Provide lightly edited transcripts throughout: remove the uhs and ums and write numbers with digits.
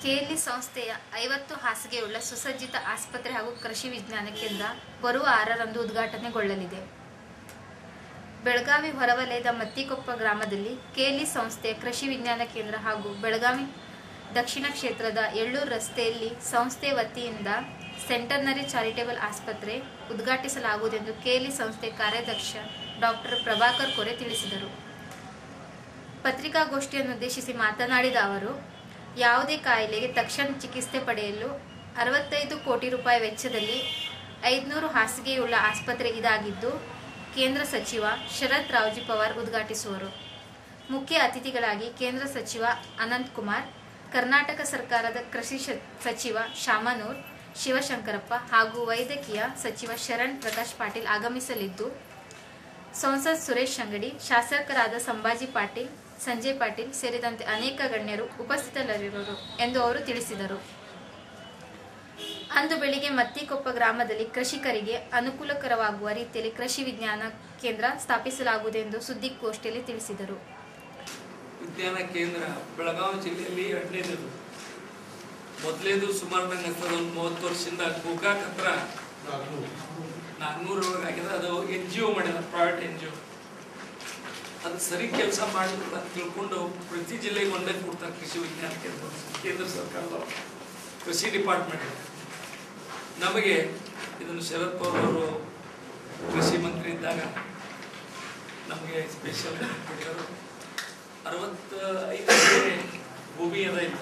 KLE ಸಂಸ್ಥೆಯ 50 ಹಾಸಿಗೆಯುಳ್ಳ ಸುಸಜ್ಜಿತ ಆಸ್ಪತ್ರೆ ಹಾಗೂ ಕೃಷಿ ವಿಜ್ಞಾನ ಕೇಂದ್ರ ಬರುವ 6ರಂದು ಉದ್ಘಾಟನೆಗೊಳ್ಳಲಿದೆ. ಬೆಳಗಾವಿ ಹೊರವಲಯದ ಮತ್ತಿಕೊಪ್ಪ ಗ್ರಾಮದಲ್ಲಿ ಕೆಎಲ್ಇ ಸಂಸ್ಥೆಯ ಕೃಷಿ ವಿಜ್ಞಾನ ಕೇಂದ್ರ ಹಾಗೂ ಬೆಳಗಾವಿ ದಕ್ಷಿಣ ಕ್ಷೇತ್ರದ ಎಳ್ಳೂರು ರಸ್ತೆಯಲ್ಲಿ ಸಂಸ್ಥೆ ವತಿಯಿಂದ ಸೆಂಟರ್ನರಿ ಚಾರಿಟೇಬಲ್ ಆಸ್ಪತ್ರೆ ಉದ್ಘಾಟಿಸಲಾಗುವುದೆಂದು ಕೆಎಲ್ಇ ಸಂಸ್ಥೆ ಕಾರ್ಯಾಧ್ಯಕ್ಷ ಡಾಕ್ಟರ್ ಪ್ರಭಾಕರ್ ಕೊರೆ ತಿಳಿಸಿದರು. ಪತ್ರಿಕಾಗೋಷ್ಠಿಯನ್ನುದ್ದೇಶಿಸಿ ಮಾತನಾಡಿದ ಅವರು, ಯಾವುದೇ ಕಾಯಿಲೆಗೆ ತಕ್ಷಣ ಚಿಕಿತ್ಸೆ ಪಡೆಯಲು 65 ಕೋಟಿ ರೂಪಾಯಿ ವೆಚ್ಚದಲ್ಲಿ 500 ಹಾಸಿಗೆಯುಳ್ಳ ಆಸ್ಪತ್ರೆ ಇದಾಗಿದ್ದು, ಕೇಂದ್ರ ಸಚಿವ ಶರತ್ ರಾವ್ಜಿ ಪವಾರ್ ಉದ್ಘಾಟಿಸುವರು. ಮುಖ್ಯ ಅತಿಥಿಗಳಾಗಿ ಕೇಂದ್ರ ಸಚಿವ ಅನಂತಕುಮಾರ್, ಕರ್ನಾಟಕ ಸರ್ಕಾರದ ಕೃಷಿ ಸಚಿವ ಶಾಮನೂರ್ ಶಿವಶಂಕರಪ್ಪ ಹಾಗೂ ವೈದ್ಯಕೀಯ ಸಚಿವ ಶರಣ್ ಪ್ರಕಾಶ್ ಪಾಟೀಲ್ ಆಗಮಿಸಲಿದ್ದು, ಸಂಸದ ಸುರೇಶ್ ಅಂಗಡಿ, ಶಾಸಕರಾದ ಸಂಭಾಜಿ ಪಾಟೀಲ್, ಸಂಜಯ್ ಪಾಟೀಲ್ ಸೇರಿದಂತೆ ಅನೇಕ ಗಣ್ಯರು ಉಪಸ್ಥಿತರಿರುವರು ಎಂದು ಅವರು ತಿಳಿಸಿದರು. ಅಂದು ಬೆಳಿಗ್ಗೆ ಮತ್ತಿಕೊಪ್ಪ ಗ್ರಾಮದಲ್ಲಿ ಕೃಷಿಕರಿಗೆ ಅನುಕೂಲಕರವಾಗುವ ರೀತಿಯಲ್ಲಿ ಕೃಷಿ ವಿಜ್ಞಾನ ಕೇಂದ್ರ ಸ್ಥಾಪಿಸಲಾಗುವುದೆಂದು ಸುದ್ದಿಗೋಷ್ಠಿಯಲ್ಲಿ ತಿಳಿಸಿದರು. ವಿಜ್ಞಾನ ಕೇಂದ್ರ ಬೆಳಗಾವಿ ಜಿಲ್ಲೆಯಲ್ಲಿ ಎರಡನೇದು. ಮೊದಲೇದು ಸುಮಾರು ನಂಗೆ 30 ವರ್ಷದಿಂದ ಗೋಕಾಕ್ ಹತ್ರ 400 ಒಳಗೆ ಆಗಿದೆ. ಅದು NGO ಮಾಡಿದ, ಪ್ರೈವೇಟ್ NGO. ಅದು ಸರಿ ಕೆಲಸ ಮಾಡಿದ್ರು ಅಂತ ತಿಳ್ಕೊಂಡು ಪ್ರತಿ ಜಿಲ್ಲೆಗೆ ಒಂದೇ ಕೊಡ್ತಾರೆ ಕೃಷಿ ವಿಜ್ಞಾನ ಕೇಂದ್ರ. ಕೇಂದ್ರ ಸರ್ಕಾರದ ಕೃಷಿ ಡಿಪಾರ್ಟ್ಮೆಂಟ್ ನಮಗೆ ಇದನ್ನು ಶರದ್ ಪವಾರ್ ಅವರು ಕೃಷಿ ಮಂತ್ರಿ ಇದ್ದಾಗ ನಮಗೆ ಸ್ಪೆಷಲ್ ಕೊಟ್ಟರು. 65 ಎಕರೆ ಭೂಮಿ ಅದ ಇಲ್ಲ.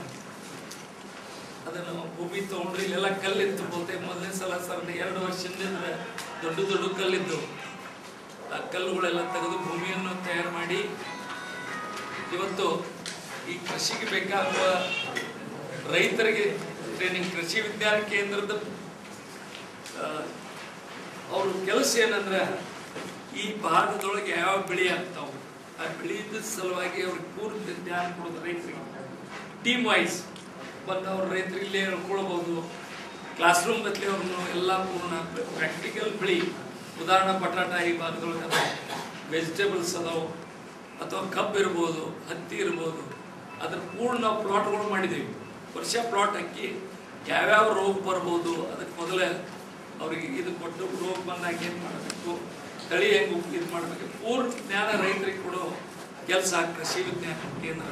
ಅದನ್ನು ಭೂಮಿ ತೊಗೊಂಡ್ರೆ ಇಲ್ಲೆಲ್ಲ ಕಲ್ಲಿತ್ತು. ಬಹುತೇಕ ಮೊದಲನೇ ಸಲ 2 ವರ್ಷದಿಂದ ದೊಡ್ಡ ಕಲ್ಲಿದ್ದು. ಆ ಕಲ್ಲುಗಳೆಲ್ಲ ತೆಗೆದು ಭೂಮಿಯನ್ನು ತಯಾರು ಮಾಡಿ ಇವತ್ತು ಈ ಕೃಷಿಗೆ ಬೇಕಾಗುವ ರೈತರಿಗೆ ಟ್ರೈನಿಂಗ್. ಕೃಷಿ ವಿಜ್ಞಾನ ಕೇಂದ್ರದ ಅವ್ರ ಕೆಲಸ ಏನಂದ್ರೆ ಈ ಭಾಗದೊಳಗೆ ಯಾವ ಬೆಳೆ ಆಗ್ತಾವೆ, ಆ ಬೆಳೆದ ಸಲುವಾಗಿ ಅವ್ರಿಗೆ ಪೂರ್ತಿ ಜ್ಞಾನ ಕೊಡೋದು ರೈತರಿಗೆ. ಟೀಮ್ ವೈಸ್ ಬಂದು ಅವ್ರ ರೈತರು ಇಲ್ಲೇ ಹೇಳ್ಕೊಳ್ಬೋದು. ಕ್ಲಾಸ್ ರೂಮ್ ಗತ್ತಲೆ ಅವ್ರನ್ನು ಎಲ್ಲ ಪೂರ್ಣ ಪ್ರಾಕ್ಟಿಕಲ್ ಬೆಳೆ. ಉದಾಹರಣೆ ಬಟಾಟ ಈ ಭಾಗದೊಳಗೆ ಅದಾವೆ, ವೆಜಿಟೇಬಲ್ಸ್ ಅದಾವೆ, ಅಥವಾ ಕಬ್ಬು ಇರ್ಬೋದು, ಹತ್ತಿ ಇರ್ಬೋದು. ಅದ್ರ ಪೂರ್ಣ ನಾವು ಪ್ಲಾಟ್ಗಳು ಮಾಡಿದ್ದೀವಿ. ವರ್ಷ ಪ್ಲಾಟ್ ಹಾಕಿ ಯಾವ್ಯಾವ ರೋಗ ಬರ್ಬೋದು ಅದಕ್ಕೆ ಮೊದಲೇ ಅವ್ರಿಗೆ ಇದು ಕೊಟ್ಟು ರೋಗ ಬಂದಾಗ ಏನು ಮಾಡಬೇಕು, ತಳಿ ಹೆಂಗೆ ಇದು ಮಾಡಬೇಕು, ಪೂರ್ಣ ಜ್ಞಾನ ರೈತರಿಗೆ ಕೊಡೋ ಕೆಲಸ ಕೃಷಿ ವಿಜ್ಞಾನ ಕೇಂದ್ರ.